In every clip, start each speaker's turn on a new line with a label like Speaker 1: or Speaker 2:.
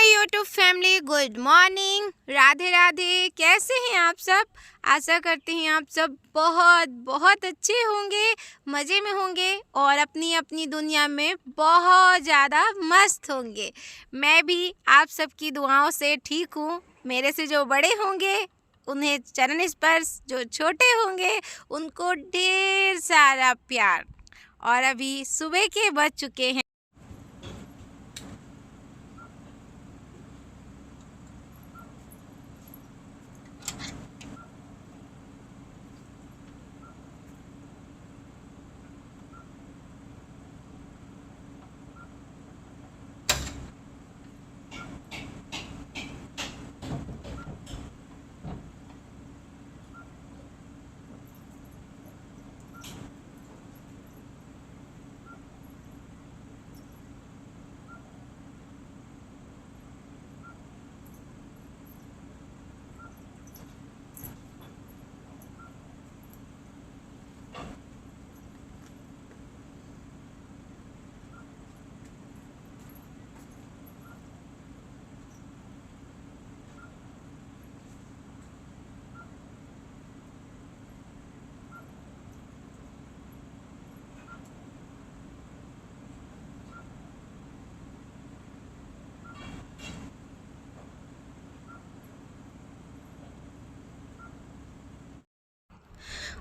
Speaker 1: My YouTube family, good morning, Radhe Radhe. कैसे हैं आप सब? आशा करते हैं आप सब बहुत बहुत अच्छे होंगे, मज़े में होंगे और अपनी अपनी दुनिया में बहुत ज़्यादा मस्त होंगे। मैं भी आप सबकी दुआओं से ठीक हूँ। मेरे से जो बड़े होंगे उन्हें चरण स्पर्श, जो छोटे होंगे उनको ढेर सारा प्यार। और अभी सुबह के बज चुके हैं।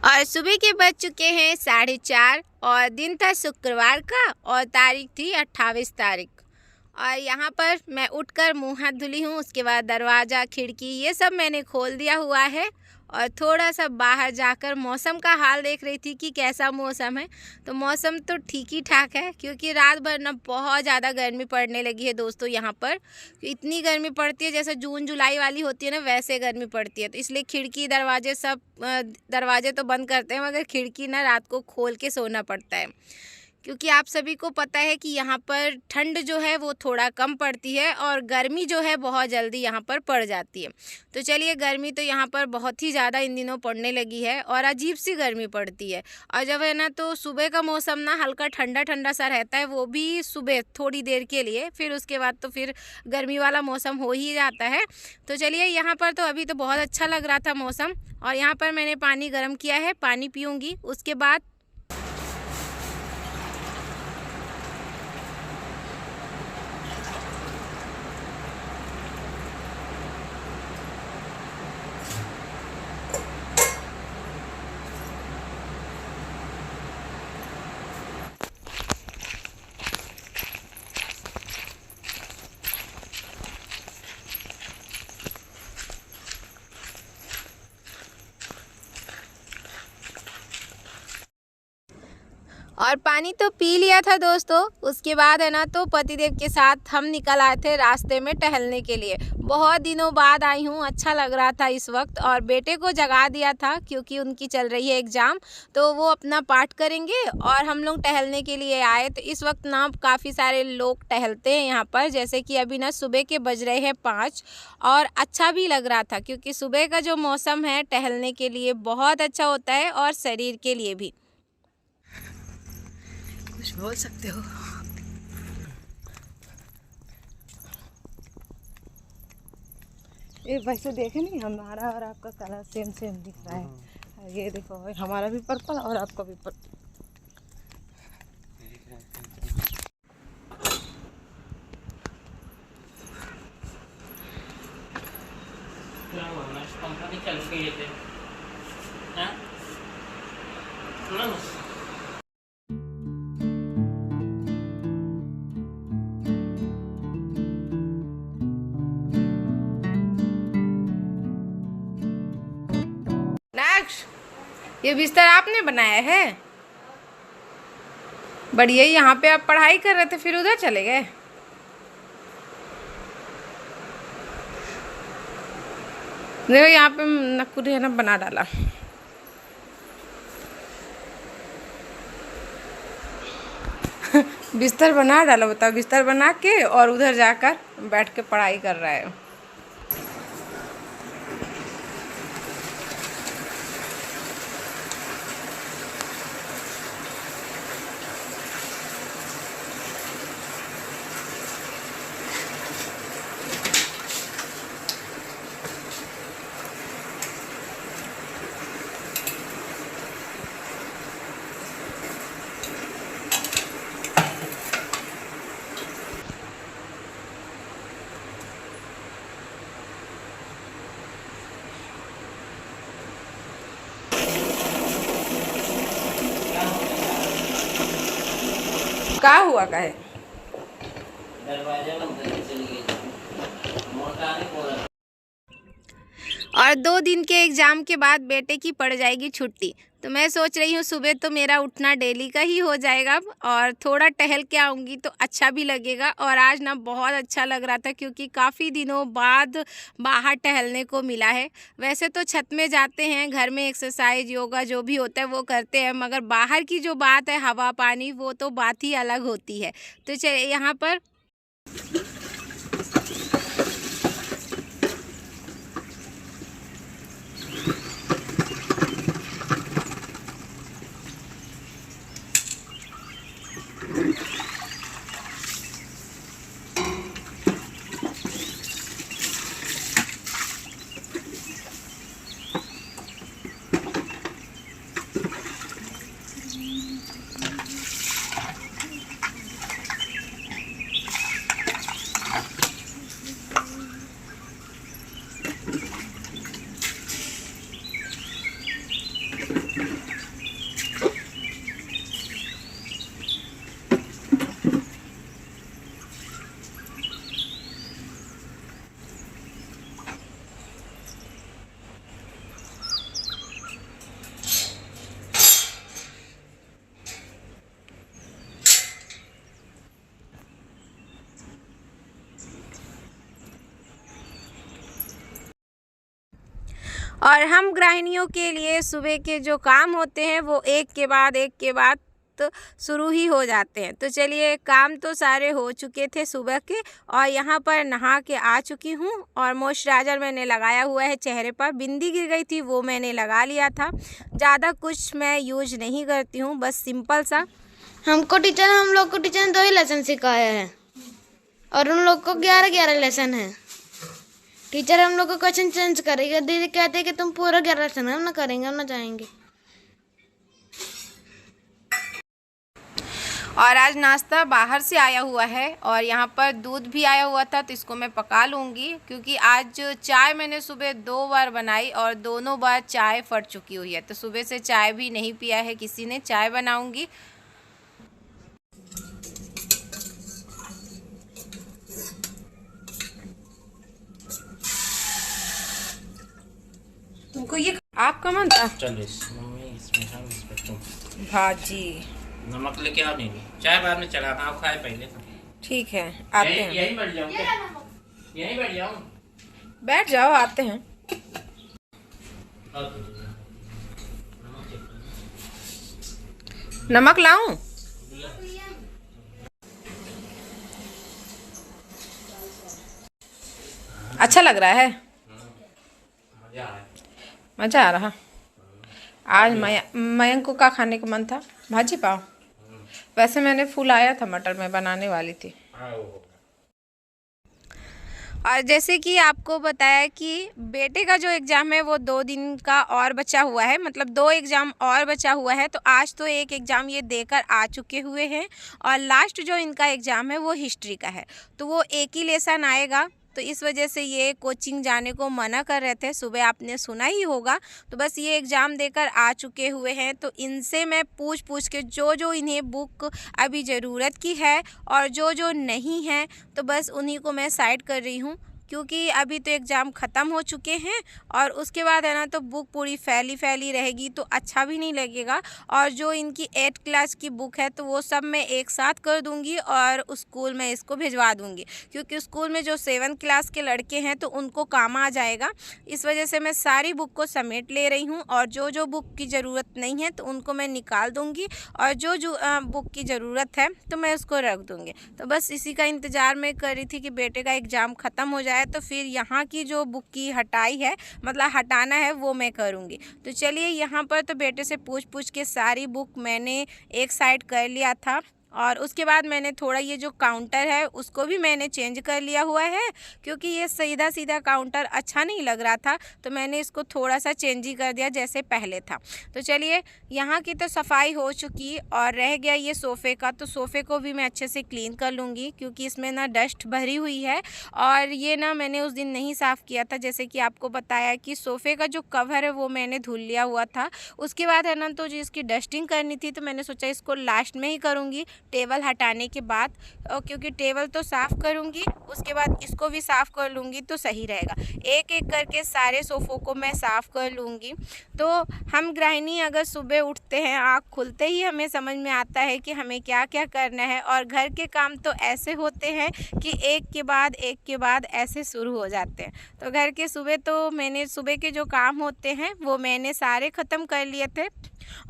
Speaker 1: और सुबह के बज चुके हैं 4:30 और दिन था शुक्रवार का और तारीख थी 28 तारीख। और यहाँ पर मैं उठकर मुँह हाथ धुली हूँ। उसके बाद दरवाज़ा, खिड़की ये सब मैंने खोल दिया हुआ है और थोड़ा सा बाहर जाकर मौसम का हाल देख रही थी कि कैसा मौसम है। तो मौसम तो ठीक ही ठाक है, क्योंकि रात भर ना बहुत ज़्यादा गर्मी पड़ने लगी है दोस्तों। यहाँ पर इतनी गर्मी पड़ती है जैसे जून जुलाई वाली होती है ना, वैसे गर्मी पड़ती है। तो इसलिए खिड़की दरवाजे सब दरवाजे तो बंद करते हैं, मगर खिड़की ना रात को खोल के सोना पड़ता है, क्योंकि आप सभी को पता है कि यहाँ पर ठंड जो है वो थोड़ा कम पड़ती है और गर्मी जो है बहुत जल्दी यहाँ पर पड़ जाती है। तो चलिए, गर्मी तो यहाँ पर बहुत ही ज़्यादा इन दिनों पड़ने लगी है और अजीब सी गर्मी पड़ती है। और जब है ना, तो सुबह का मौसम ना हल्का ठंडा ठंडा सा रहता है, वो भी सुबह थोड़ी देर के लिए, फिर उसके बाद तो फिर गर्मी वाला मौसम हो ही जाता है। तो चलिए, यहाँ पर तो अभी तो बहुत अच्छा लग रहा था मौसम। और यहाँ पर मैंने पानी गर्म किया है, पानी पीऊँगी। उसके बाद और पानी तो पी लिया था दोस्तों। उसके बाद है ना, तो पतिदेव के साथ हम निकल आए थे रास्ते में टहलने के लिए। बहुत दिनों बाद आई हूँ, अच्छा लग रहा था इस वक्त। और बेटे को जगा दिया था क्योंकि उनकी चल रही है एग्ज़ाम, तो वो अपना पाठ करेंगे और हम लोग टहलने के लिए आए। तो इस वक्त ना काफ़ी सारे लोग टहलते हैं यहाँ पर, जैसे कि अभी ना सुबह के बज रहे हैं 5। और अच्छा भी लग रहा था, क्योंकि सुबह का जो मौसम है टहलने के लिए बहुत अच्छा होता है और शरीर के लिए भी।
Speaker 2: कुछ बोल सकते हो? ये वैसे देखे नहीं, हमारा और आपका कलर सेम सेम दिख रहा है। ये देखो, हमारा भी पर्पल और आपका भी पर्पल।
Speaker 1: ये बिस्तर आपने बनाया है? बढ़िया। यहाँ पे आप पढ़ाई कर रहे थे, फिर उधर चले गए? देखो, यहाँ पे नक्कू ने ना बना डाला। बिस्तर बना डाला, बताओ। बिस्तर बना के और उधर जाकर बैठ के पढ़ाई कर रहा है।
Speaker 2: का हुआ का है?
Speaker 3: दरवाजा बंद करके चली गई। मोटा नहीं बोला।
Speaker 1: और 2 दिन के एग्ज़ाम के बाद बेटे की पड़ जाएगी छुट्टी। तो मैं सोच रही हूँ सुबह तो मेरा उठना डेली का ही हो जाएगा और थोड़ा टहल के आऊँगी तो अच्छा भी लगेगा। और आज ना बहुत अच्छा लग रहा था क्योंकि काफ़ी दिनों बाद बाहर टहलने को मिला है। वैसे तो छत में जाते हैं, घर में एक्सरसाइज योगा जो भी होता है वो करते हैं, मगर बाहर की जो बात है हवा पानी वो तो बात ही अलग होती है। तो चलिए यहाँ पर और हम गृहिणियों के लिए सुबह के जो काम होते हैं वो एक के बाद शुरू ही हो जाते हैं। तो चलिए काम तो सारे हो चुके थे सुबह के और यहाँ पर नहा के आ चुकी हूँ और मॉइस्चराइज़र मैंने लगाया हुआ है चेहरे पर। बिंदी गिर गई थी वो मैंने लगा लिया था। ज़्यादा कुछ मैं यूज नहीं करती हूँ, बस सिंपल सा।
Speaker 4: हम लोग को टीचर ने 2 ही लेसन सिखाया है और उन लोग को 11 लेसन है। टीचर हम लोग को क्वेश्चन चेंज करेगा। दीदी कहते हैं कि तुम पूरा 11 लेसन हम ना करेंगे, हम ना जाएंगे।
Speaker 1: और आज नाश्ता बाहर से आया हुआ है और यहाँ पर दूध भी आया हुआ था तो इसको मैं पका लूँगी क्योंकि आज चाय मैंने सुबह 2 बार बनाई और दोनों बार चाय फट चुकी हुई है। तो सुबह से चाय भी नहीं पिया है किसी ने, चाय बनाऊँगी।
Speaker 2: तुमको ये आपका मन था?
Speaker 3: चल मम्मी इसमें हम इस पर तुम
Speaker 2: भाजी
Speaker 3: नमक लेके आओ। नहीं चाय बाद में चला आओ, खाए पहले।
Speaker 2: ठीक है, आते हैं।
Speaker 3: यहीं बैठ जाऊँ क्या? यहीं बैठ जाऊँ?
Speaker 2: बैठ जाओ, आते हैं। नमक लाऊं? अच्छा लग रहा है? मजा आ रहा। आज मयंक को क्या खाने का मन था? भाजी पाव। वैसे मैंने फूल आया था मटर में बनाने वाली थी।
Speaker 1: और जैसे कि आपको बताया कि बेटे का जो एग्ज़ाम है वो 2 दिन का और बचा हुआ है, मतलब 2 एग्ज़ाम और बचा हुआ है। तो आज तो एक एग्ज़ाम ये देकर आ चुके हुए हैं और लास्ट जो इनका एग्ज़ाम है वो हिस्ट्री का है। तो वो एक ही लेसन आएगा, तो इस वजह से ये कोचिंग जाने को मना कर रहे थे। सुबह आपने सुना ही होगा। तो बस ये एग्ज़ाम देकर आ चुके हुए हैं। तो इनसे मैं पूछ के जो इन्हें बुक अभी ज़रूरत की है और जो नहीं है तो बस उन्हीं को मैं साइड कर रही हूँ क्योंकि अभी तो एग्ज़ाम ख़त्म हो चुके हैं और उसके बाद है ना तो बुक पूरी फैली रहेगी तो अच्छा भी नहीं लगेगा। और जो इनकी 8th क्लास की बुक है तो वो सब मैं एक साथ कर दूंगी और स्कूल में इसको भिजवा दूंगी क्योंकि स्कूल में जो 7th क्लास के लड़के हैं तो उनको काम आ जाएगा। इस वजह से मैं सारी बुक को समेट ले रही हूँ और जो बुक की ज़रूरत नहीं है तो उनको मैं निकाल दूँगी और जो बुक की ज़रूरत है तो मैं उसको रख दूँगी। तो बस इसी का इंतज़ार मैं कर रही थी कि बेटे का एग्ज़ाम ख़त्म हो जाए तो फिर यहाँ की जो बुक की हटाई है, मतलब हटाना है, वो मैं करूँगी। तो चलिए यहाँ पर तो बेटे से पूछ के सारी बुक मैंने एक साइड कर लिया था और उसके बाद मैंने थोड़ा ये जो काउंटर है उसको भी मैंने चेंज कर लिया हुआ है क्योंकि ये सीधा काउंटर अच्छा नहीं लग रहा था तो मैंने इसको थोड़ा सा चेंज ही कर दिया जैसे पहले था। तो चलिए यहाँ की तो सफाई हो चुकी और रह गया ये सोफ़े का, तो सोफ़े को भी मैं अच्छे से क्लीन कर लूँगी क्योंकि इसमें ना डस्ट भरी हुई है और ये ना मैंने उस दिन नहीं साफ़ किया था। जैसे कि आपको बताया कि सोफ़े का जो कवर है वो मैंने धुल लिया हुआ था। उसके बाद है ना तो जो इसकी डस्टिंग करनी थी तो मैंने सोचा इसको लास्ट में ही करूँगी, टेबल हटाने के बाद, और क्योंकि टेबल तो साफ़ करूँगी उसके बाद इसको भी साफ़ कर लूँगी तो सही रहेगा। एक एक करके सारे सोफ़ों को मैं साफ़ कर लूँगी। तो हम गृहिणी अगर सुबह उठते हैं, आँख खुलते ही हमें समझ में आता है कि हमें क्या क्या करना है, और घर के काम तो ऐसे होते हैं कि एक के बाद ऐसे शुरू हो जाते हैं। तो घर के सुबह के जो काम होते हैं वो मैंने सारे ख़त्म कर लिए थे,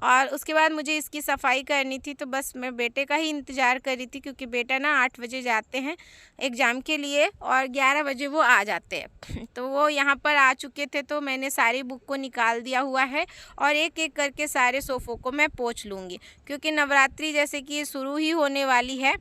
Speaker 1: और उसके बाद मुझे इसकी सफाई करनी थी। तो बस मैं बेटे का ही इंतज़ार कर रही थी, क्योंकि बेटा ना 8 बजे जाते हैं एग्ज़ाम के लिए और 11 बजे वो आ जाते हैं। तो वो यहाँ पर आ चुके थे, तो मैंने सारी बुक को निकाल दिया हुआ है और एक एक करके सारे सोफ़ों को मैं पोंछ लूँगी, क्योंकि नवरात्रि जैसे कि शुरू ही होने वाली है।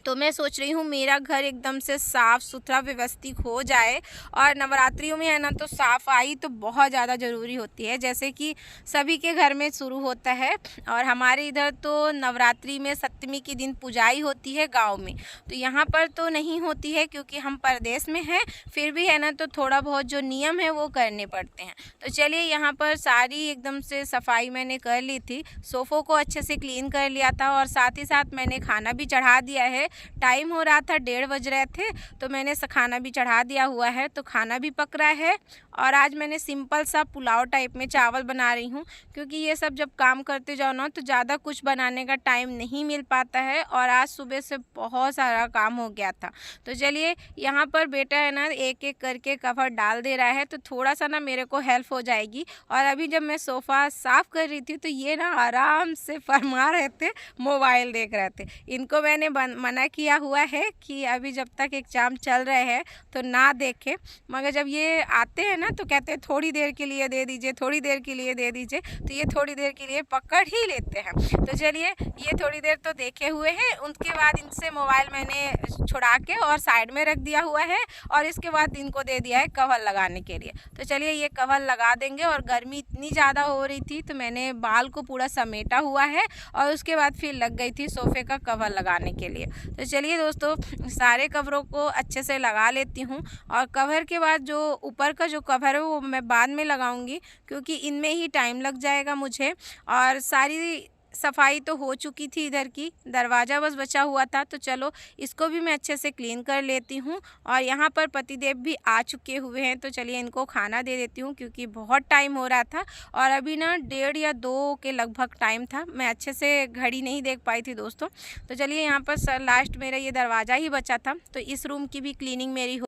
Speaker 1: तो मैं सोच रही हूँ मेरा घर एकदम से साफ़ सुथरा व्यवस्थित हो जाए, और नवरात्रियों में है ना तो सफाई तो बहुत ज़्यादा ज़रूरी होती है, जैसे कि सभी के घर में शुरू होता है। और हमारे इधर तो नवरात्रि में सप्तमी के दिन पूजाई होती है गांव में, तो यहाँ पर तो नहीं होती है क्योंकि हम परदेश में हैं, फिर भी है ना तो थोड़ा बहुत जो नियम है वो करने पड़ते हैं। तो चलिए, यहाँ पर सारी एकदम से सफाई मैंने कर ली थी, सोफ़ों को अच्छे से क्लीन कर लिया था, और साथ ही साथ मैंने खाना भी चढ़ा दिया है। टाइम हो रहा था 1:30 बज रहे थे, तो मैंने खाना भी चढ़ा दिया हुआ है, तो खाना भी पक रहा है। और आज मैंने सिंपल सा पुलाव टाइप में चावल बना रही हूँ, क्योंकि ये सब जब काम करते जाओ ना तो ज़्यादा कुछ बनाने का टाइम नहीं मिल पाता है, और आज सुबह से बहुत सारा काम हो गया था। तो चलिए, यहाँ पर बेटा है ना एक एक करके कवर डाल दे रहा है, तो थोड़ा सा ना मेरे को हेल्प हो जाएगी। और अभी जब मैं सोफ़ा साफ़ कर रही थी तो ये ना आराम से फरमा रहे थे, मोबाइल देख रहे थे। इनको मैंने मना किया हुआ है कि अभी जब तक एग्ज़ाम चल रहे हैं तो ना देखें, मगर जब ये आते हैं ना तो कहते हैं थोड़ी देर के लिए दे दीजिए, थोड़ी देर के लिए दे दीजिए, तो ये थोड़ी देर के लिए पकड़ ही लेते हैं। तो चलिए, ये थोड़ी देर तो देखे हुए हैं, उसके बाद इनसे मोबाइल मैंने छुड़ा के और साइड में रख दिया हुआ है, और इसके बाद इनको दे दिया है कवर लगाने के लिए। तो चलिए, ये कवर लगा देंगे। और गर्मी इतनी ज़्यादा हो रही थी तो मैंने बाल को पूरा समेटा हुआ है, और उसके बाद फिर लग गई थी सोफ़े का कवर लगाने के लिए। तो चलिए दोस्तों, सारे कवरों को अच्छे से लगा लेती हूँ, और कवर के बाद जो ऊपर का जो कवर है वो मैं बाद में लगाऊंगी, क्योंकि इनमें ही टाइम लग जाएगा मुझे। और सारी सफाई तो हो चुकी थी, इधर की दरवाज़ा बस बचा हुआ था, तो चलो इसको भी मैं अच्छे से क्लीन कर लेती हूँ। और यहाँ पर पतिदेव भी आ चुके हुए हैं, तो चलिए इनको खाना दे देती हूँ, क्योंकि बहुत टाइम हो रहा था और अभी ना 1:30 या 2 के लगभग टाइम था। मैं अच्छे से घड़ी नहीं देख पाई थी दोस्तों। तो चलिए, यहाँ पर लास्ट मेरा ये दरवाज़ा ही बचा था, तो इस रूम की भी क्लीनिंग मेरी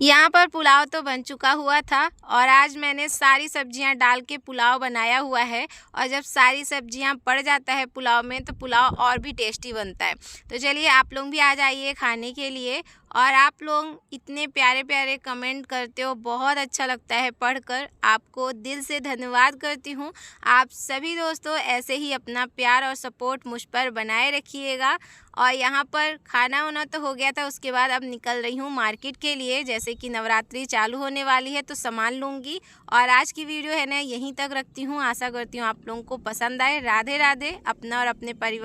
Speaker 1: यहाँ पर पुलाव तो बन चुका हुआ था, और आज मैंने सारी सब्जियां डाल के पुलाव बनाया हुआ है। और जब सारी सब्जियां पड़ जाता है पुलाव में तो पुलाव और भी टेस्टी बनता है। तो चलिए, आप लोग भी आ जाइए खाने के लिए। और आप लोग इतने प्यारे प्यारे कमेंट करते हो, बहुत अच्छा लगता है पढ़कर। आपको दिल से धन्यवाद करती हूँ। आप सभी दोस्तों ऐसे ही अपना प्यार और सपोर्ट मुझ पर बनाए रखिएगा। और यहाँ पर खाना वाना तो हो गया था, उसके बाद अब निकल रही हूँ मार्केट के लिए, जैसे कि नवरात्रि चालू होने वाली है तो सामान लूँगी। और आज की वीडियो है ना यहीं तक रखती हूँ। आशा करती हूँ आप लोगों को पसंद आए। राधे राधे। अपना और अपने परिवार